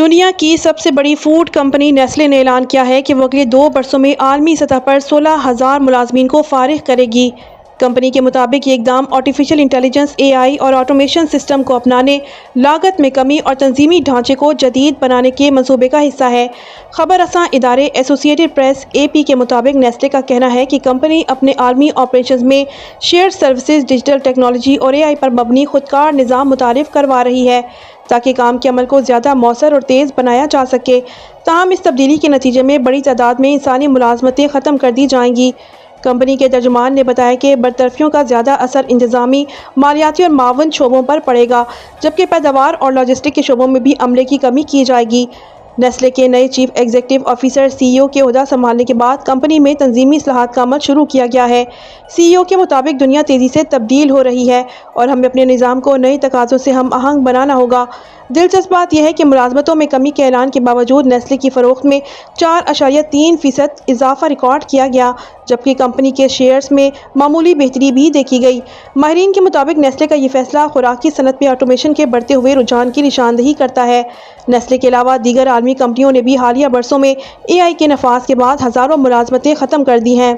دنیا کی سب سے بڑی فوڈ کمپنی نیسلے نے اعلان کیا ہے کہ وہ اگلے 2 برسوں میں عالمی سطح پر 16,000 ملازمین کو فارغ کرے گی۔ کمپنی کے مطابق یہ اقدام آرٹیفیشل انٹیلیجنس (AI) اور آٹومیشن سسٹم کو اپنانے، لاگت میں کمی اور تنظیمی ڈھانچے کو جدید بنانے کے منصوبے کا حصہ ہے۔ خبر رساں ادارے ایسوسی ایٹڈ پریس (AP) کے مطابق نیسلے کا کہنا ہے کہ کمپنی اپنے عالمی آپریشنز میں شیئرڈ سروسز، ڈیجیٹل ٹیکنالوجی اور AI پر مبنی خودکار نظام متعارف کروا رہی ہے تاکہ کام کے عمل کو زیادہ مؤثر اور تیز بنایا جا سکے۔ تاہم اس تبدیلی کے نتیجے میں بڑی تعداد میں انسانی ملازمتیں ختم کر دی جائیں گی۔ کمپنی کے ترجمان نے بتایا کہ برطرفیوں کا زیادہ اثر انتظامی، مالیاتی اور معاون شعبوں پر پڑے گا، جبکہ پیداوار اور لاجسٹک کے شعبوں میں بھی عملے کی کمی کی جائے گی۔ نیسلے کے نئے چیف ایگزیکٹو آفیسر (CEO) کے عہدہ سنبھالنے کے بعد کمپنی میں تنظیمی اصلاحات کا عمل شروع کیا گیا ہے۔ CEO کے مطابق دنیا تیزی سے تبدیل ہو رہی ہے اور ہمیں اپنے نظام کو نئے تقاضوں سے ہم آہنگ بنانا ہوگا۔ دلچسپ بات یہ ہے کہ ملازمتوں میں کمی کے اعلان کے باوجود نیسلے کی فروخت میں 4.3% اضافہ ریکارڈ کیا گیا، جبکہ کمپنی کے شیئرز میں معمولی بہتری بھی دیکھی گئی۔ ماہرین کے مطابق نیسلے کا یہ فیصلہ خوراکی صنعت میں آٹومیشن کے بڑھتے ہوئے رجحان کی نشاندہی کرتا ہے۔ نیسلے کے علاوہ دیگر عالمی کمپنیوں نے بھی حالیہ برسوں میں AI کے نفاذ کے بعد ہزاروں ملازمتیں ختم کر دی ہیں۔